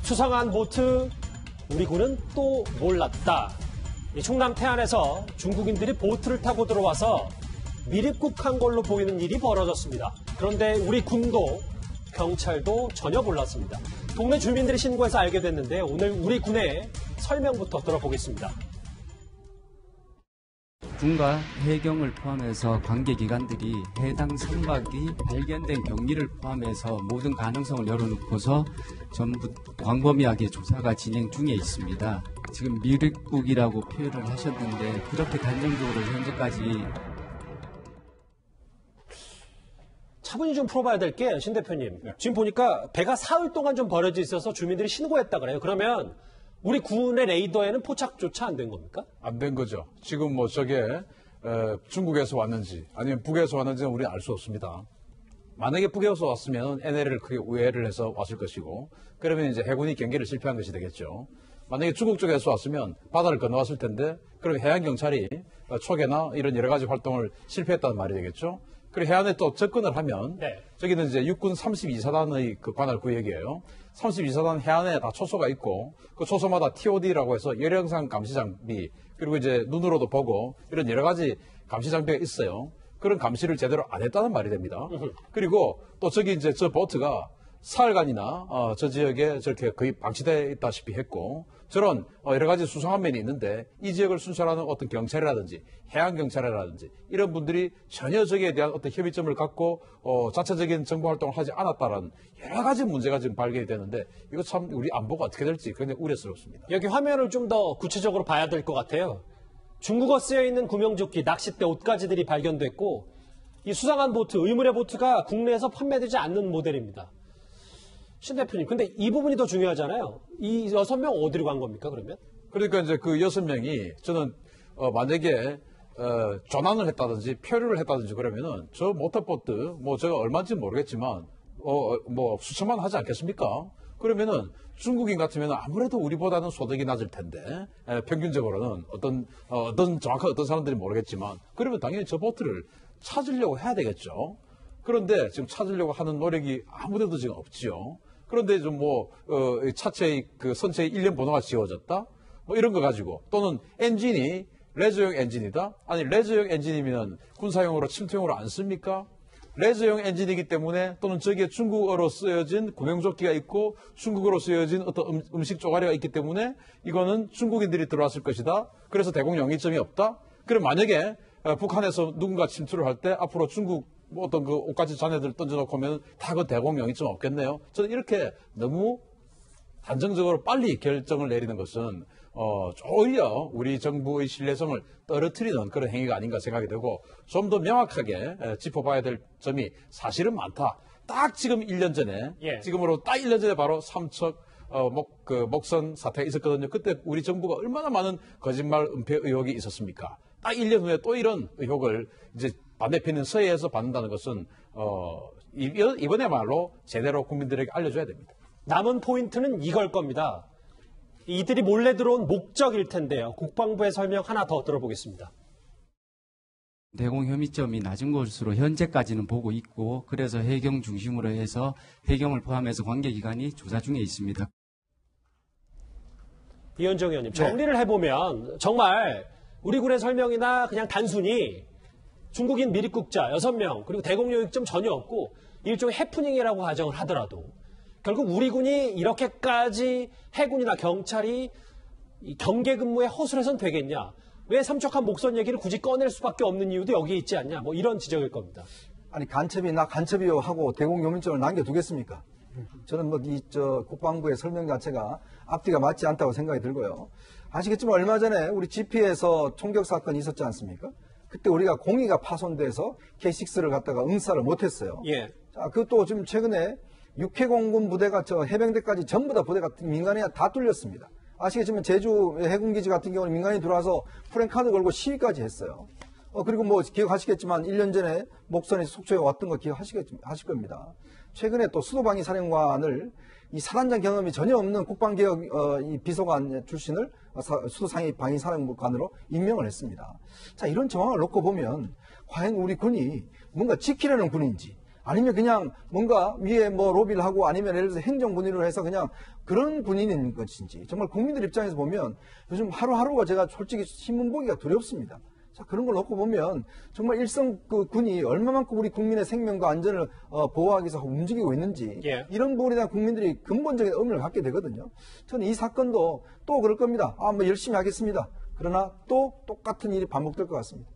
수상한 보트, 우리 군은 또 몰랐다. 충남 태안에서 중국인들이 보트를 타고 들어와서 미립국한 걸로 보이는 일이 벌어졌습니다. 그런데 우리 군도 경찰도 전혀 몰랐습니다. 동네 주민들이 신고해서 알게 됐는데 오늘 우리 군의 설명부터 들어보겠습니다. 군과 해경을 포함해서 관계기관들이 해당 선박이 발견된 경위를 포함해서 모든 가능성을 열어놓고서 전부 광범위하게 조사가 진행 중에 있습니다. 지금 미륵국이라고 표현을 하셨는데 그렇게 단정적으로 현재까지 차분히 좀 풀어봐야 될 게, 신 대표님. 지금 보니까 배가 사흘 동안 좀 버려져 있어서 주민들이 신고했다 그래요. 그러면 우리 군의 레이더에는 포착조차 안 된 겁니까? 안 된 거죠. 지금 뭐 저게 중국에서 왔는지 아니면 북에서 왔는지는 우리는 알 수 없습니다. 만약에 북에서 왔으면 NLL을 크게 우회를 해서 왔을 것이고, 그러면 이제 해군이 경계를 실패한 것이 되겠죠. 만약에 중국 쪽에서 왔으면 바다를 건너왔을 텐데, 그럼 해양경찰이 초계나 이런 여러 가지 활동을 실패했다는 말이 되겠죠. 그리고 해안에 또 접근을 하면, 저기는 이제 육군 32사단의 그 관할 구역이에요. 32사단 해안에 다 초소가 있고, 그 초소마다 TOD라고 해서 열영상 감시 장비, 그리고 이제 눈으로도 보고 이런 여러 가지 감시 장비가 있어요. 그런 감시를 제대로 안 했다는 말이 됩니다. 그리고 또 저기 이제 저 보트가 사흘간이나 저 지역에 저렇게 거의 방치되어 있다시피 했고, 저런 여러 가지 수상한 면이 있는데 이 지역을 순찰하는 어떤 경찰이라든지 해양경찰이라든지 이런 분들이 전혀 저기에 대한 어떤 협의점을 갖고 자체적인 정보 활동을 하지 않았다라는 여러 가지 문제가 지금 발견이 되는데, 이거 참 우리 안보가 어떻게 될지 굉장히 우려스럽습니다. 여기 화면을 좀 더 구체적으로 봐야 될 것 같아요. 중국어 쓰여있는 구명조끼, 낚싯대, 옷가지들이 발견됐고, 이 수상한 보트, 의문의 보트가 국내에서 판매되지 않는 모델입니다. 신 대표님, 근데 이 부분이 더 중요하잖아요. 이 6명 어디로 간 겁니까, 그러면? 그러니까 이제 그 6명이 저는 만약에 조난을 했다든지 표류를 했다든지 그러면은 저 모터보트 뭐 제가 얼마인지 모르겠지만 뭐 수천만 하지 않겠습니까? 그러면은 중국인 같으면 아무래도 우리보다는 소득이 낮을 텐데, 평균적으로는 어떤 정확한 어떤 사람들이 모르겠지만, 그러면 당연히 저 보트를 찾으려고 해야 되겠죠. 그런데 지금 찾으려고 하는 노력이 아무데도 지금 없지요. 그런데 좀 차체의 그 선체의 일련 번호가 지워졌다? 뭐 이런 거 가지고, 또는 엔진이 레저용 엔진이다? 아니, 레저용 엔진이면 군사용으로 침투용으로 안 씁니까? 레저용 엔진이기 때문에, 또는 저기에 중국어로 쓰여진 구명조끼가 있고 중국어로 쓰여진 어떤 음식 쪼가리가 있기 때문에 이거는 중국인들이 들어왔을 것이다. 그래서 대공 영이점이 없다. 그럼 만약에 북한에서 누군가 침투를 할 때 앞으로 중국 어떤 그 옷가지 잔해들 던져놓고 오면 다 그 대공 영이점 없겠네요. 저는 이렇게 너무 단정적으로 빨리 결정을 내리는 것은 오히려 우리 정부의 신뢰성을 떨어뜨리는 그런 행위가 아닌가 생각이 되고, 좀 더 명확하게 짚어봐야 될 점이 사실은 많다. 딱 지금 1년 전에, 지금으로 딱 1년 전에 바로 삼척 목선 사태가 있었거든요. 그때 우리 정부가 얼마나 많은 거짓말 은폐 의혹이 있었습니까? 딱 1년 후에 또 이런 의혹을 이제 반대편인 서해에서 받는다는 것은 이번에말로 제대로 국민들에게 알려줘야 됩니다. 남은 포인트는 이걸 겁니다. 이들이 몰래 들어온 목적일 텐데요. 국방부의 설명 하나 더 들어보겠습니다. 대공 혐의점이 낮은 것으로 현재까지는 보고 있고, 그래서 해경 중심으로 해서 해경을 포함해서 관계기관이 조사 중에 있습니다. 이현정 의원님, 정리를 해보면 정말 우리 군의 설명이나 그냥 단순히 중국인 미립국자 6명 그리고 대공요익점 전혀 없고 일종의 해프닝이라고 가정을 하더라도, 결국 우리 군이 이렇게까지 해군이나 경찰이 경계 근무에 허술해서는 되겠냐? 왜 삼척한 목선 얘기를 굳이 꺼낼 수밖에 없는 이유도 여기에 있지 않냐? 뭐 이런 지적일 겁니다. 아니, 간첩이요 하고 대공요민증을 남겨두겠습니까? 저는 국방부의 설명 자체가 앞뒤가 맞지 않다고 생각이 들고요. 아시겠지만 얼마 전에 우리 GP에서 총격 사건이 있었지 않습니까? 그때 우리가 공의가 파손돼서 K6를 갖다가 응사를 못했어요. 자, 그것도 지금 최근에 육해공군 부대가 저 해병대까지 전부 다 부대가 민간이 다 뚫렸습니다. 아시겠지만 제주 해군기지 같은 경우는 민간이 들어와서 프랭카드 걸고 시위까지 했어요. 그리고 뭐 기억하시겠지만 1년 전에 목선에서 속초에 왔던 거 기억하실 겁니다. 최근에 또 수도방위 사령관을 이 사단장 경험이 전혀 없는 국방개혁 이 비서관 출신을 수도상위 방위 사령관으로 임명을 했습니다. 자, 이런 정황을 놓고 보면 과연 우리 군이 뭔가 지키려는 군인지 아니면 그냥 뭔가 위에 뭐 로비를 하고 아니면 예를 들어서 행정군인으로 해서 그냥 그런 군인인 것인지 정말 국민들 입장에서 보면 요즘 하루하루가 제가 솔직히 신문 보기가 두렵습니다. 자, 그런 걸 놓고 보면 정말 일선 그 군이 얼마만큼 우리 국민의 생명과 안전을 보호하기 위해서 움직이고 있는지 예. 이런 부분에 대한 국민들이 근본적인 의문을 갖게 되거든요. 저는 이 사건도 또 그럴 겁니다. 뭐 열심히 하겠습니다. 그러나 또 똑같은 일이 반복될 것 같습니다.